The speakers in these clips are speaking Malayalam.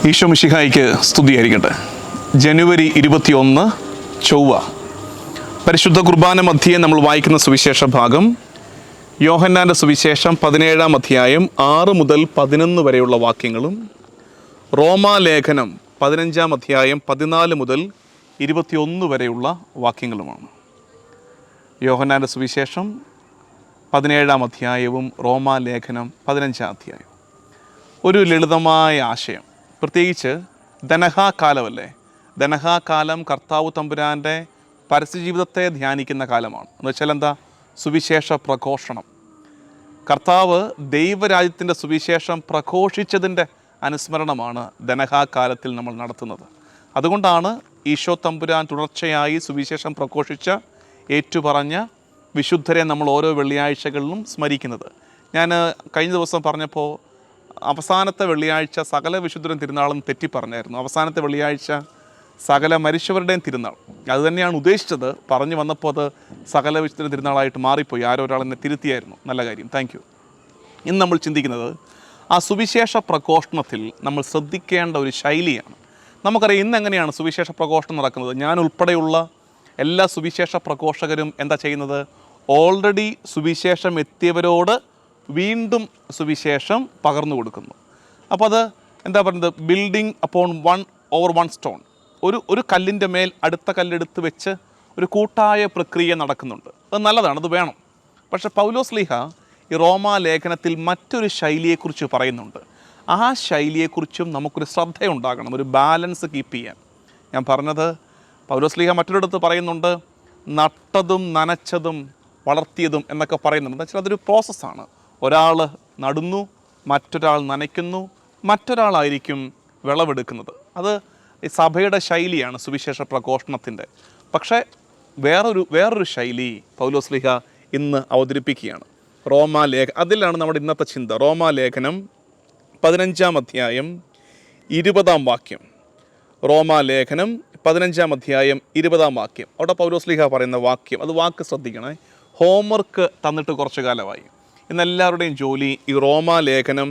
ഈശോ മിശിഹായ്ക്ക് സ്തുതിയായിരിക്കട്ടെ. ജനുവരി 21 ചൊവ്വ. പരിശുദ്ധ കുർബാന മധ്യേ നമ്മൾ വായിക്കുന്ന സുവിശേഷ ഭാഗം യോഹന്നാൻ്റെ സുവിശേഷം 17-ാം അധ്യായം 6 മുതൽ 11 വരെയുള്ള വാക്യങ്ങളും, റോമാലേഖനം 15-ാം അധ്യായം 14 മുതൽ 21 വരെയുള്ള വാക്യങ്ങളുമാണ്. യോഹന്നാൻ്റെ സുവിശേഷം 17-ാം അധ്യായവും റോമാലേഖനം 15-ാം അധ്യായം. ഒരു ലളിതമായ ആശയം, പ്രത്യേകിച്ച് ധനഹാകാലമല്ലേ. ധനഹാകാലം കർത്താവ് തമ്പുരാൻ്റെ പരസ്യജീവിതത്തെ ധ്യാനിക്കുന്ന കാലമാണ്. എന്ന് വെച്ചാൽ എന്താ? സുവിശേഷ പ്രഘോഷണം. കർത്താവ് ദൈവരാജ്യത്തിൻ്റെ സുവിശേഷം പ്രഘോഷിച്ചതിൻ്റെ അനുസ്മരണമാണ് ധനഹാകാലത്തിൽ നമ്മൾ നടത്തുന്നത്. അതുകൊണ്ടാണ് ഈശോ തമ്പുരാൻ തുടർച്ചയായി സുവിശേഷം പ്രഘോഷിച്ച ഏറ്റുപറഞ്ഞ വിശുദ്ധരെ നമ്മൾ ഓരോ വെള്ളിയാഴ്ചകളിലും സ്മരിക്കുന്നത്. ഞാൻ കഴിഞ്ഞ ദിവസം പറഞ്ഞപ്പോൾ അവസാനത്തെ വെള്ളിയാഴ്ച സകല വിശുദ്ധരും തിരുനാളും തെറ്റിപ്പറഞ്ഞായിരുന്നു. അവസാനത്തെ വെള്ളിയാഴ്ച സകല മരിച്ചവരുടെയും തിരുനാൾ, അത് തന്നെയാണ് ഉദ്ദേശിച്ചത്. പറഞ്ഞു വന്നപ്പോൾ അത് സകല വിശുദ്ധരും തിരുനാളായിട്ട് മാറിപ്പോയി. ആരോ ഒരാൾ എന്നെ തിരുത്തിയായിരുന്നു. നല്ല കാര്യം, താങ്ക് യു. ഇന്ന് നമ്മൾ ചിന്തിക്കുന്നത് ആ സുവിശേഷ പ്രഘോഷണത്തിൽ നമ്മൾ ശ്രദ്ധിക്കേണ്ട ഒരു ശൈലിയാണ്. നമുക്കറിയാം ഇന്ന് എങ്ങനെയാണ് സുവിശേഷ പ്രഘോഷണം നടക്കുന്നത്. ഞാൻ ഉൾപ്പെടെയുള്ള എല്ലാ സുവിശേഷ പ്രഘോഷകരും എന്താ ചെയ്യുന്നത്? ഓൾറെഡി സുവിശേഷം എത്തിയവരോട് വീണ്ടും സുവിശേഷം പകർന്നു കൊടുക്കുന്നു. അപ്പോൾ അത് എന്താ പറയുന്നത്? Building upon one stone. ഒരു കല്ലിൻ്റെ മേൽ അടുത്ത കല്ലെടുത്ത് വെച്ച് ഒരു കൂട്ടായ പ്രക്രിയ നടക്കുന്നുണ്ട്. അത് നല്ലതാണ്, അത് വേണം. പക്ഷേ പൗലോസ്ലീഹ ഈ റോമാലേഖനത്തിൽ മറ്റൊരു ശൈലിയെക്കുറിച്ച് പറയുന്നുണ്ട്. ആ ശൈലിയെക്കുറിച്ചും നമുക്കൊരു ശ്രദ്ധയുണ്ടാകണം, ഒരു ബാലൻസ് കീപ്പ് ചെയ്യാൻ. ഞാൻ പറഞ്ഞത്, പൗലോസ്ലീഹ മറ്റൊരിടത്ത് പറയുന്നുണ്ട്, നട്ടതും നനച്ചതും വളർത്തിയതും എന്നൊക്കെ പറയുന്നുണ്ട്. എന്ന് വെച്ചാൽ അതൊരു പ്രോസസ്സാണ്. ഒരാൾ നടുന്നു, മറ്റൊരാൾ നനയ്ക്കുന്നു, മറ്റൊരാളായിരിക്കും വിളവെടുക്കുന്നത്. അത് ഈ സഭയുടെ ശൈലിയാണ് സുവിശേഷ പ്രഘോഷണത്തിൻ്റെ. പക്ഷേ വേറൊരു ശൈലി പൗലോസ്ലീഹ ഇന്ന് അവതരിപ്പിക്കുകയാണ്. അതിലാണ് നമ്മുടെ ഇന്നത്തെ ചിന്ത. റോമാലേഖനം 15-ാം അധ്യായം 20-ാം വാക്യം. റോമാലേഖനം 15-ാം അധ്യായം 20-ാം വാക്യം. അവിടെ പൗലോസ്ലീഹ പറയുന്ന വാക്യം, അത് വാക്ക് ശ്രദ്ധിക്കണേ. ഹോംവർക്ക് തന്നിട്ട് കുറച്ചു കാലമായി. ഇന്നെല്ലാവരുടെയും ജോലി ഈ റോമാലേഖനം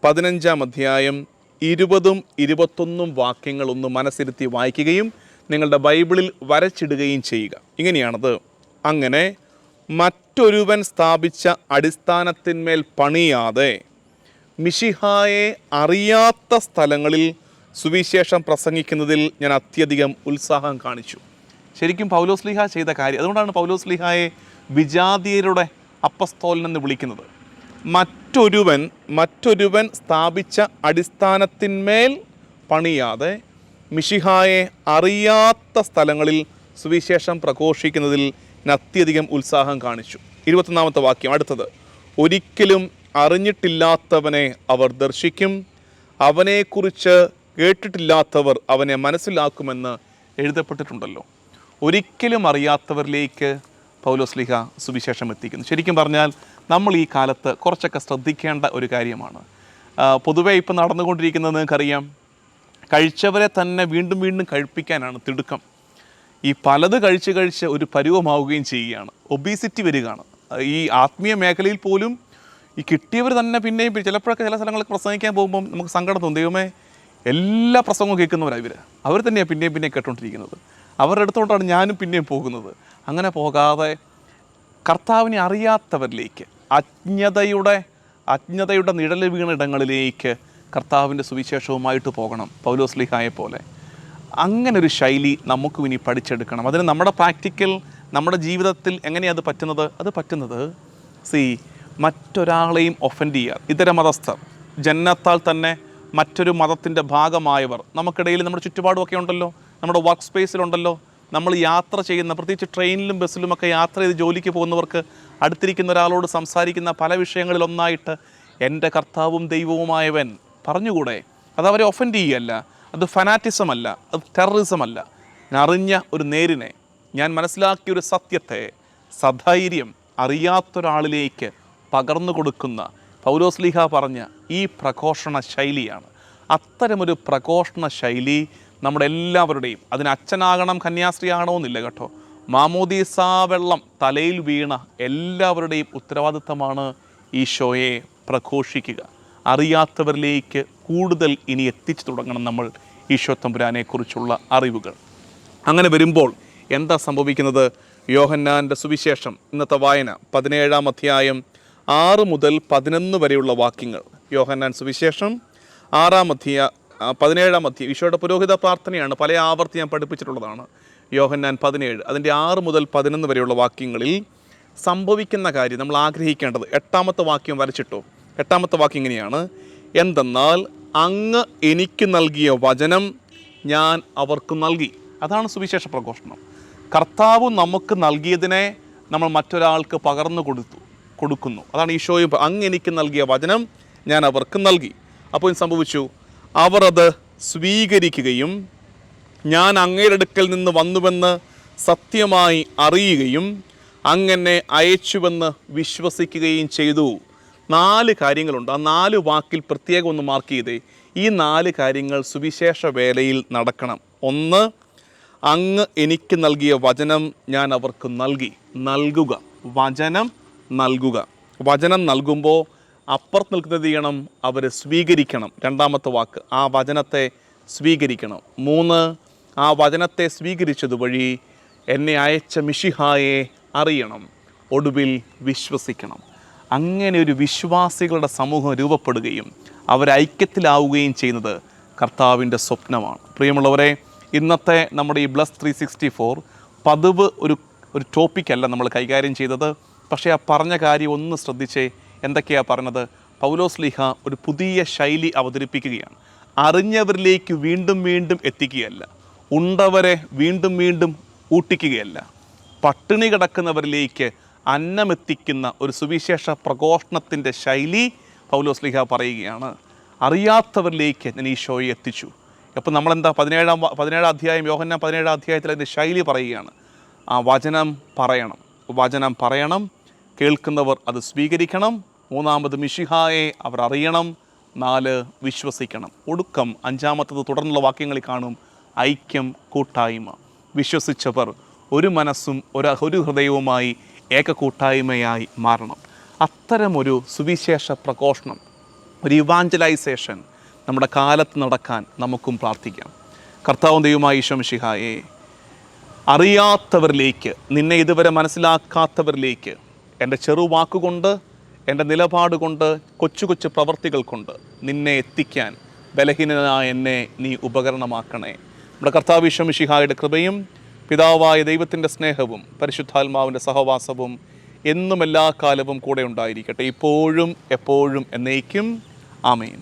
15-ാം അധ്യായം 20-ഉം 21-ഉം വാക്യങ്ങളൊന്ന് മനസ്സിരുത്തി വായിക്കുകയും നിങ്ങളുടെ ബൈബിളിൽ വരച്ചിടുകയും ചെയ്യുക. ഇങ്ങനെയാണത്: അങ്ങനെ മറ്റൊരുവൻ സ്ഥാപിച്ച അടിസ്ഥാനത്തിന്മേൽ പണിയാതെ മിശിഹായെ അറിയാത്ത സ്ഥലങ്ങളിൽ സുവിശേഷം പ്രസംഗിക്കുന്നതിൽ ഞാൻ അത്യധികം ഉത്സാഹം കാണിച്ചു. ശരിക്കും പൗലോസ്ലീഹ ചെയ്ത കാര്യം. അതുകൊണ്ടാണ് പൗലോസ്ലീഹായെ വിജാതീയരുടെ അപ്പസ്തോലൻ എന്ന് വിളിക്കുന്നത്. മറ്റൊരുവൻ സ്ഥാപിച്ച അടിസ്ഥാനത്തിന്മേൽ പണിയാതെ മിശിഹായെ അറിയാത്ത സ്ഥലങ്ങളിൽ സുവിശേഷം പ്രഘോഷിക്കുന്നതിൽ ഞാൻ അത്യധികം ഉത്സാഹം കാണിച്ചു. 21-ാമത്തെ വാക്യം, അടുത്തത്: ഒരിക്കലും അറിഞ്ഞിട്ടില്ലാത്തവനെ അവർ ദർശിക്കും, അവനെക്കുറിച്ച് കേട്ടിട്ടില്ലാത്തവർ അവനെ മനസ്സിലാക്കുമെന്ന് എഴുതപ്പെട്ടിട്ടുണ്ടല്ലോ. ഒരിക്കലും അറിയാത്തവരിലേക്ക് പൗലോസ്ലീഹ സുവിശേഷം എത്തിക്കുന്നു. ശരിക്കും പറഞ്ഞാൽ നമ്മൾ ഈ കാലത്ത് കുറച്ചൊക്കെ ശ്രദ്ധിക്കേണ്ട ഒരു കാര്യമാണ്. പൊതുവേ ഇപ്പം നടന്നുകൊണ്ടിരിക്കുന്നത് നിങ്ങൾക്കറിയാം, കഴിച്ചവരെ തന്നെ വീണ്ടും വീണ്ടും കഴിപ്പിക്കാനാണ് തിടുക്കം. ഈ പലത് കഴിച്ച് ഒരു പരുവമാവുകയും ചെയ്യുകയാണ്. ഒബീസിറ്റി വരികയാണ്. ഈ ആത്മീയ മേഖലയിൽ പോലും ഈ കിട്ടിയവർ തന്നെ പിന്നെയും ചിലപ്പോഴൊക്കെ ചില സ്ഥലങ്ങളിൽ പ്രസംഗിക്കാൻ പോകുമ്പം നമുക്ക് സങ്കടം തോന്നും. ദൈവമേ, എല്ലാ പ്രസംഗവും കേൾക്കുന്നവരാണ് അവർ തന്നെയാണ് പിന്നെയും കേട്ടുകൊണ്ടിരിക്കുന്നത്. അവരുടെ അടുത്തോട്ടാണ് ഞാനും പിന്നെയും പോകുന്നത്. അങ്ങനെ പോകാതെ കർത്താവിനെ അറിയാത്തവരിലേക്ക്, അജ്ഞതയുടെ നിഴല് വീണ ഇടങ്ങളിലേക്ക് കർത്താവിൻ്റെ സുവിശേഷവുമായിട്ട് പോകണം, പൗലോസ്ലീഹായെ പോലെ. അങ്ങനെ ഒരു ശൈലി നമുക്ക് ഇനി പഠിച്ചെടുക്കണം. അതിന് നമ്മുടെ പ്രാക്ടിക്കൽ, നമ്മുടെ ജീവിതത്തിൽ എങ്ങനെയാണ് അത് പറ്റുന്നത്? മറ്റൊരാളെയും ഒഫൻഡ് ചെയ്യുക. ഇതര മതസ്ഥർ, ജന്മത്താൽ തന്നെ മറ്റൊരു മതത്തിൻ്റെ ഭാഗമായവർ നമുക്കിടയിൽ, നമ്മുടെ ചുറ്റുപാടുമൊക്കെ ഉണ്ടല്ലോ, നമ്മുടെ വർക്ക് സ്പേസിലുണ്ടല്ലോ. നമ്മൾ യാത്ര ചെയ്യുന്ന, പ്രത്യേകിച്ച് ട്രെയിനിലും ബസ്സിലുമൊക്കെ യാത്ര ചെയ്ത് ജോലിക്ക് പോകുന്നവർക്ക് അടുത്തിരിക്കുന്ന ഒരാളോട് സംസാരിക്കുന്ന പല വിഷയങ്ങളിലൊന്നായിട്ട് എൻ്റെ കർത്താവും ദൈവവുമായവൻ പറഞ്ഞുകൂടെ? അത് അവരെ ഒഫൻഡ് ചെയ്യുകയല്ല, അത് ഫനാറ്റിസം അല്ല, അത് ടെററിസം അല്ല. ഞാൻ അറിഞ്ഞ ഒരു നേരിനെ, ഞാൻ മനസ്സിലാക്കിയ ഒരു സത്യത്തെ സധൈര്യം അറിയാത്തൊരാളിലേക്ക് പകർന്നു കൊടുക്കുന്ന പൗലോസ്ലീഹ പറഞ്ഞ ഈ പ്രഘോഷണ ശൈലിയാണ്. അത്തരമൊരു പ്രഘോഷണ ശൈലി നമ്മുടെ എല്ലാവരുടെയും, അതിന് അച്ഛനാകണം കന്യാസ്ത്രീ ആകണമെന്നില്ല കേട്ടോ, മാമോദീസാ വെള്ളം തലയിൽ വീണ എല്ലാവരുടെയും ഉത്തരവാദിത്തമാണ് ഈശോയെ പ്രഘോഷിക്കുക, അറിയാത്തവരിലേക്ക് കൂടുതൽ ഇനി എത്തിച്ചു തുടങ്ങണം നമ്മൾ ഈശോ തമ്പുരാനെക്കുറിച്ചുള്ള അറിവുകൾ. അങ്ങനെ വരുമ്പോൾ എന്താ സംഭവിക്കുന്നത്? യോഹന്നാൻ്റെ സുവിശേഷം ഇന്നത്തെ വായന 17-ാം അധ്യായം 6 മുതൽ 11 വരെയുള്ള വാക്യങ്ങൾ. യോഹന്നാൻ സുവിശേഷം 17-ാം അധ്യായം ഈശോയുടെ പുരോഹിത പ്രാർത്ഥനയാണ്, പല ആവർത്തി ഞാൻ പഠിപ്പിച്ചിട്ടുള്ളതാണ്. യോഹന്നാൻ 17 അതിൻ്റെ 6 മുതൽ 11 വരെയുള്ള വാക്യങ്ങളിൽ സംഭവിക്കുന്ന കാര്യം നമ്മൾ ആഗ്രഹിക്കേണ്ടത്. 8-ാമത്തെ വാക്യം വരച്ചിട്ടോ. 8-ാമത്തെ വാക്യം ഇങ്ങനെയാണ്: എന്തെന്നാൽ അങ്ങ് എനിക്ക് നൽകിയ വചനം ഞാൻ അവർക്ക് നൽകി. അതാണ് സുവിശേഷ പ്രഘോഷണം. കർത്താവ് നമുക്ക് നൽകിയതിനെ നമ്മൾ മറ്റൊരാൾക്ക് പകർന്നു കൊടുക്കുന്നു. അതാണ് ഈശോയും അങ്ങ് എനിക്ക് നൽകിയ വചനം ഞാൻ അവർക്ക് നൽകി. അപ്പോൾ സംഭവിച്ചു, അവർ അത് സ്വീകരിക്കുകയും ഞാൻ അങ്ങയുടെ അടുക്കൽ നിന്ന് വന്നുവെന്ന് സത്യമായി അറിയുകയും അങ്ങനെ അയച്ചുവെന്ന് വിശ്വസിക്കുകയും ചെയ്തു. 4 കാര്യങ്ങളുണ്ട്. ആ 4 വാക്കിൽ പ്രത്യേകം ഒന്ന് മാർക്ക് ചെയ്തേ. ഈ 4 കാര്യങ്ങൾ സുവിശേഷ വേലയിൽ നടക്കണം. 1, അങ്ങ് എനിക്ക് നൽകിയ വചനം ഞാൻ അവർക്ക് നൽകി. നൽകുക, വചനം നൽകുക. വചനം നൽകുമ്പോൾ അപ്പുറത്ത് നിൽക്കുന്നത് ചെയ്യണം, അവർ സ്വീകരിക്കണം. 2-ാമത്തെ വാക്ക്, ആ വചനത്തെ സ്വീകരിക്കണം. 3, ആ വചനത്തെ സ്വീകരിച്ചതുവഴി എന്നെ അയച്ച മിശിഹായെ അറിയണം. ഒടുവിൽ വിശ്വസിക്കണം. അങ്ങനെ ഒരു വിശ്വാസികളുടെ സമൂഹം രൂപപ്പെടുകയും അവരൈക്യത്തിലാവുകയും ചെയ്യുന്നത് കർത്താവിൻ്റെ സ്വപ്നമാണ്. പ്രിയമുള്ളവരെ, ഇന്നത്തെ നമ്മുടെ ഈ ബ്ലസ് 364 പതിവ് ഒരു ടോപ്പിക്കല്ല നമ്മൾ കൈകാര്യം ചെയ്തത്. പക്ഷേ ആ പറഞ്ഞ കാര്യം ഒന്ന് ശ്രദ്ധിച്ചേ. എന്തൊക്കെയാണ് പറഞ്ഞത്? പൗലോസ്ലീഹ ഒരു പുതിയ ശൈലി അവതരിപ്പിക്കുകയാണ്. അറിഞ്ഞവരിലേക്ക് വീണ്ടും വീണ്ടും എത്തിക്കുകയല്ല, ഉണ്ടവരെ വീണ്ടും വീണ്ടും ഊട്ടിക്കുകയല്ല, പട്ടിണി കിടക്കുന്നവരിലേക്ക് അന്നമെത്തിക്കുന്ന ഒരു സുവിശേഷ പ്രഘോഷണത്തിൻ്റെ ശൈലി പൗലോസ്ലീഹ പറയുകയാണ്. അറിയാത്തവരിലേക്ക് ഞാൻ ഈശോയെ എത്തിച്ചു. അപ്പോൾ നമ്മളെന്താ 17-ാം അധ്യായം യോഹന്നാൻ 17-ാം അധ്യായത്തിൽ അതിൻ്റെ ശൈലി പറയുകയാണ്. ആ വചനം പറയണം, കേൾക്കുന്നവർ അത് സ്വീകരിക്കണം. 3, മിശിഹായെ അവർ അറിയണം. 4, വിശ്വസിക്കണം. ഒടുക്കം 5-ാമത്തത് തുടർന്നുള്ള വാക്യങ്ങളിൽ കാണും, ഐക്യം, കൂട്ടായ്മ. വിശ്വസിച്ചവർ ഒരു മനസ്സും ഒരു ഹൃദയവുമായി ഏക കൂട്ടായ്മയായി മാറണം. അത്തരമൊരു സുവിശേഷ പ്രഘോഷണം, ഒരു ഇവാഞ്ചലൈസേഷൻ നമ്മുടെ കാലത്ത് നടക്കാൻ നമുക്കും പ്രാർത്ഥിക്കാം. കർത്താവും ദൈവമായ ഈശോ മിശിഹായെ, അറിയാത്തവരിലേക്ക്, നിന്നെ ഇതുവരെ മനസ്സിലാക്കാത്തവരിലേക്ക് എൻ്റെ ചെറുവാക്കുകൊണ്ട്, എൻ്റെ നിലപാട് കൊണ്ട്, കൊച്ചു കൊച്ചു പ്രവൃത്തികൾ കൊണ്ട് നിന്നെ എത്തിക്കാൻ ബലഹീനനായ എന്നെ നീ ഉപകരണമാക്കണേ. നമ്മുടെ കർത്താവ് ഈശോ മിശിഹായുടെ കൃപയും പിതാവായ ദൈവത്തിൻ്റെ സ്നേഹവും പരിശുദ്ധാത്മാവിൻ്റെ സഹവാസവും എന്നും എല്ലാ കാലവും കൂടെ ഉണ്ടായിരിക്കട്ടെ, ഇപ്പോഴും എപ്പോഴും എന്നേക്കും. ആമേൻ.